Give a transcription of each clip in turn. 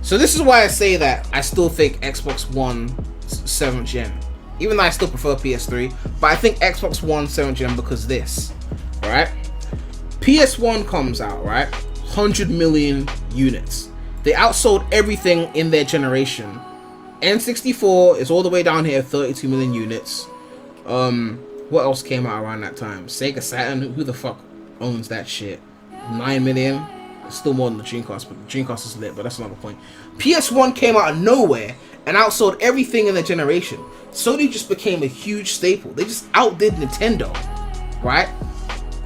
So this is why I say that I still think Xbox One 7th gen, even though I still prefer PS3, but I think Xbox One 7th gen because this, right? PS1 comes out, right? 100 million units. They outsold everything in their generation. N64 is all the way down here, 32 million units. What else came out around that time? Sega Saturn, who the fuck owns that shit? 9 million. It's still more than the Dreamcast, but the Dreamcast is lit, but that's another point. PS1 came out of nowhere and outsold everything in the generation. Sony just became a huge staple. They just outdid Nintendo, right?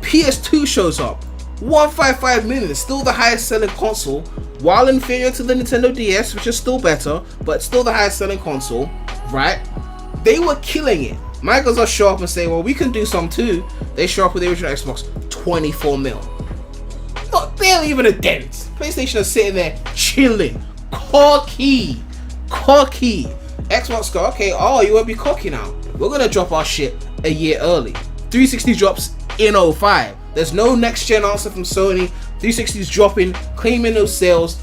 PS2 shows up. 155 million. It's still the highest selling console, while inferior to the Nintendo DS, which is still better, but still the highest selling console, right? They were killing it. Microsoft show up and say, well, we can do some too. They show up with the original Xbox, 24 mil. Not barely even a dent. PlayStation is sitting there chilling, cocky. Xbox go, okay, oh, you won't be cocky now. We're gonna drop our shit a year early. 360 drops in 05. There's no next gen answer from Sony. 360's dropping, claiming those sales,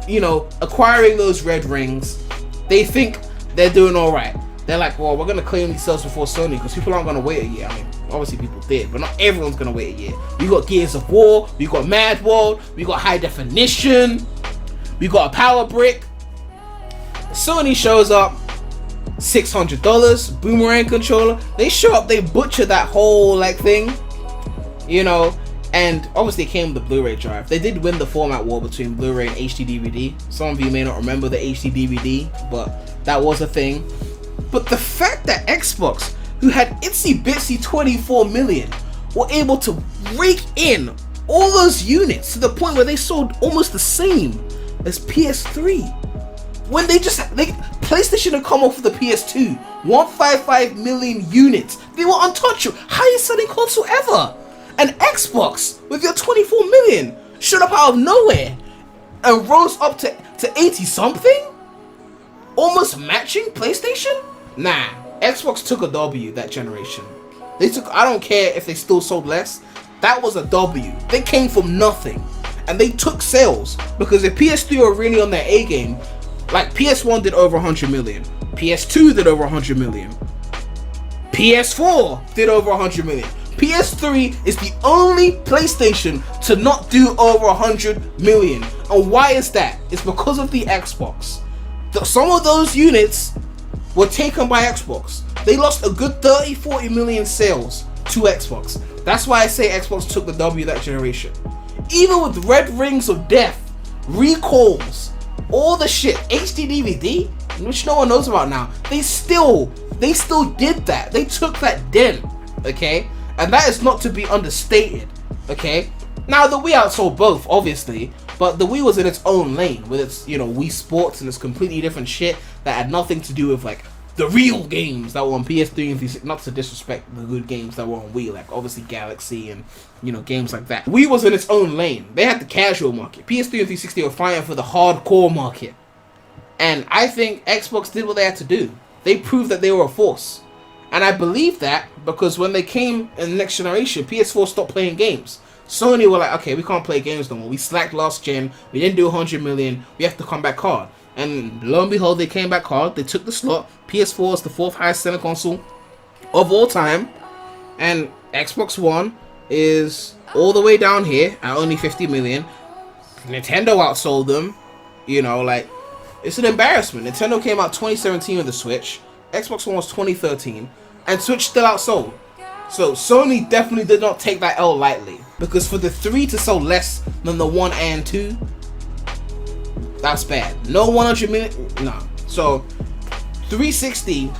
you know, acquiring those red rings. They think they're doing all right. They're like, well, we're gonna claim these sales before Sony because people aren't gonna wait a year. I mean, obviously people did, but not everyone's gonna wait a year. We got Gears of War, we got Mad World, we got High Definition, we got a Power Brick. Sony shows up, $600, Boomerang controller. They show up, they butcher that whole like thing, you know, and obviously it came with the Blu-ray drive. They did win the format war between Blu-ray and HD DVD. Some of you may not remember the HD DVD, but that was a thing. But the fact that Xbox, who had itsy bitsy 24 million, were able to rake in all those units to the point where they sold almost the same as PS3. When PlayStation had come off with the PS2, 155 million units. They were untouchable, highest selling console ever. And Xbox, with your 24 million, showed up out of nowhere and rose up to 80 something? Almost matching PlayStation? Nah, Xbox took a W that generation. I don't care if they still sold less, that was a W. They came from nothing. And they took sales, because if PS3 were really on their A game, like PS1 did over 100 million, PS2 did over 100 million, PS4 did over 100 million. PS3 is the only PlayStation to not do over 100 million. And why is that? It's because of the Xbox. Some of those units were taken by Xbox. They lost a good 30-40 million sales to Xbox. That's why I say Xbox took the W that generation. Even with Red Rings of Death, recalls, all the shit, HD DVD, which no one knows about now, they still did that. They took that dent, okay? And that is not to be understated, okay? Now, the Wii outsold both, obviously, but the Wii was in its own lane with its, you know, Wii Sports and its completely different shit that had nothing to do with, like, the real games that were on PS3 and 360, not to disrespect the good games that were on Wii, like, obviously Galaxy and, you know, games like that. Wii was in its own lane. They had the casual market. PS3 and 360 were fighting for the hardcore market. And I think Xbox did what they had to do. They proved that they were a force. And I believe that because when they came in the next generation, PS4 stopped playing games. Sony were like, okay, we can't play games no more. We slacked last gen. We didn't do 100 million. We have to come back hard. And lo and behold, they came back hard. They took the slot. PS4 is the 4th highest selling console of all time. And Xbox One is all the way down here at only 50 million. Nintendo outsold them. You know, like, it's an embarrassment. Nintendo came out 2017 with the Switch. Xbox One was 2013. And Switch still outsold. So Sony definitely did not take that L lightly. Because for the 3 to sell less than the 1 and 2, that's bad. No 100 million, no. So 360,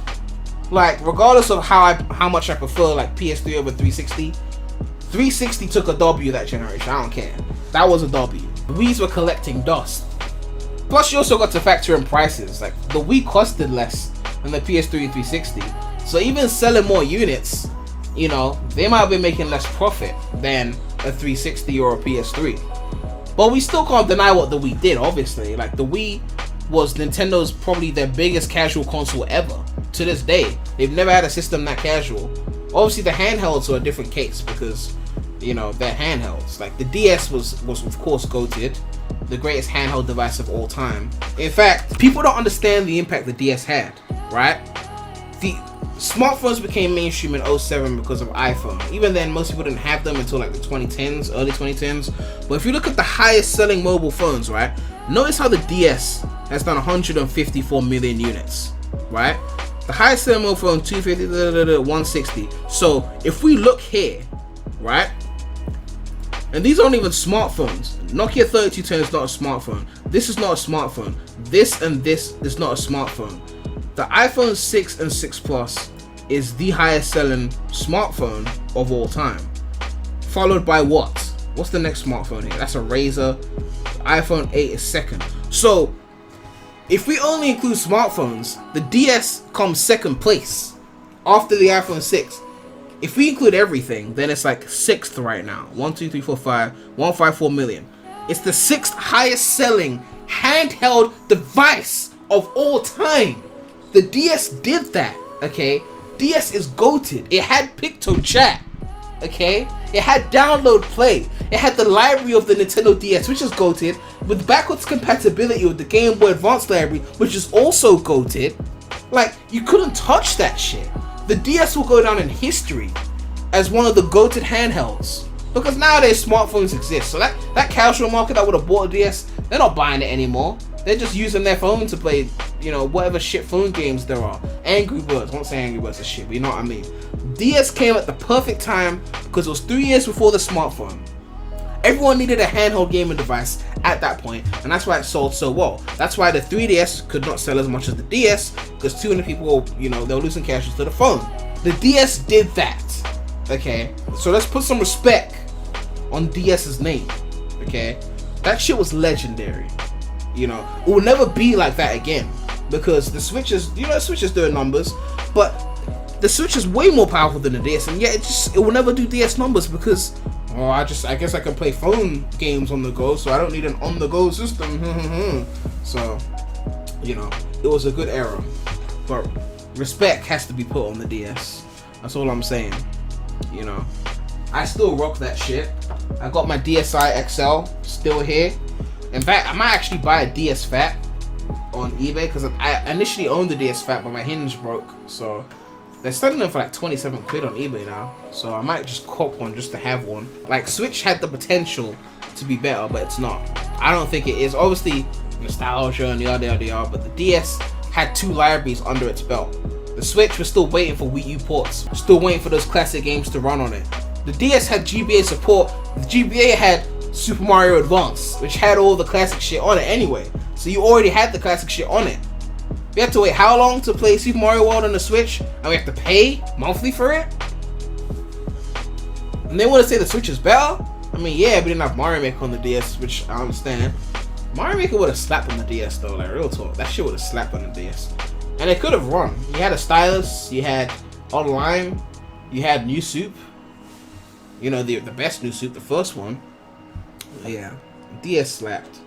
like, regardless of how much I prefer like PS3 over 360, 360 took a W that generation. I don't care. That was a W. The Wii's were collecting dust. Plus, you also got to factor in prices. Like, the Wii costed less than the PS3 and 360. So even selling more units, you know, they might have been making less profit than a 360 or a PS3. But we still can't deny what the Wii did, obviously. Like, the Wii was Nintendo's probably their biggest casual console ever. To this day, they've never had a system that casual. Obviously, the handhelds are a different case because, you know, they're handhelds. Like, the DS was of course goated. the greatest handheld device of all time. In fact, people don't understand the impact the DS had, right? The smartphones became mainstream in 07 because of iPhone. Even then, most people didn't have them until like the 2010s, early 2010s. But if you look at the highest selling mobile phones, right? Notice how the DS has done 154 million units, right? The highest selling mobile phone, 250, 160. So if we look here, right? And these aren't even smartphones. Nokia 3210 is not a smartphone. This is not a smartphone. This and this is not a smartphone. The iPhone 6 and 6 Plus is the highest selling smartphone of all time. Followed by what? What's the next smartphone here? That's a Razr. The iPhone 8 is second. So, if we only include smartphones, the DS comes second place after the iPhone 6. If we include everything, then it's like 6th right now. 1, 2, 3, 4, 5, 154 million. It's the 6th highest selling handheld device of all time. The DS did that, okay? DS is goated. It had Picto Chat, okay? It had Download Play. It had the library of the Nintendo DS, which is goated, with backwards compatibility with the Game Boy Advance library, which is also goated. Like, you couldn't touch that shit. The DS will go down in history as one of the goated handhelds. Because nowadays smartphones exist. So that casual market that would have bought a DS, they're not buying it anymore. They're just using their phone to play, you know, whatever shit phone games there are. Angry Birds. I won't say Angry Birds is shit, but you know what I mean. DS came at the perfect time because it was 3 years before the smartphone. Everyone needed a handheld gaming device at that point, and that's why it sold so well. That's why the 3DS could not sell as much as the DS, because too many people, you know, they were losing cash to the phone. The DS did that, okay? So let's put some respect on DS's name, okay? That shit was legendary. You know, it will never be like that again, because the Switch is, you know, the Switch is doing numbers, but the Switch is way more powerful than the DS, and yet it will never do DS numbers because, oh, I guess I can play phone games on the go, so I don't need an on-the-go system. So, you know, it was a good era, but respect has to be put on the DS. That's all I'm saying. You know, I still rock that shit. I got my DSi XL still here. In fact, I might actually buy a DS Fat on eBay because I initially owned the DS Fat, but my hinge broke. So they're selling them for like 27 quid on eBay now. So I might just cop one just to have one. Like, Switch had the potential to be better, but it's not. I don't think it is. Obviously, nostalgia and yada yada yada, but the DS had 2 libraries under its belt. The Switch was still waiting for Wii U ports, still waiting for those classic games to run on it. The DS had GBA support. The GBA had Super Mario Advance, which had all the classic shit on it anyway. So you already had the classic shit on it. We have to wait how long to play Super Mario World on the Switch, and we have to pay monthly for it? And they want to say the Switch is better? I mean, yeah, we didn't have Mario Maker on the DS, which I understand. Mario Maker would have slapped on the DS though, like real talk. That shit would have slapped on the DS. And it could have run. You had a stylus, you had online, you had New Soup. You know, the best New Soup, the first one. Yeah, DS slapped.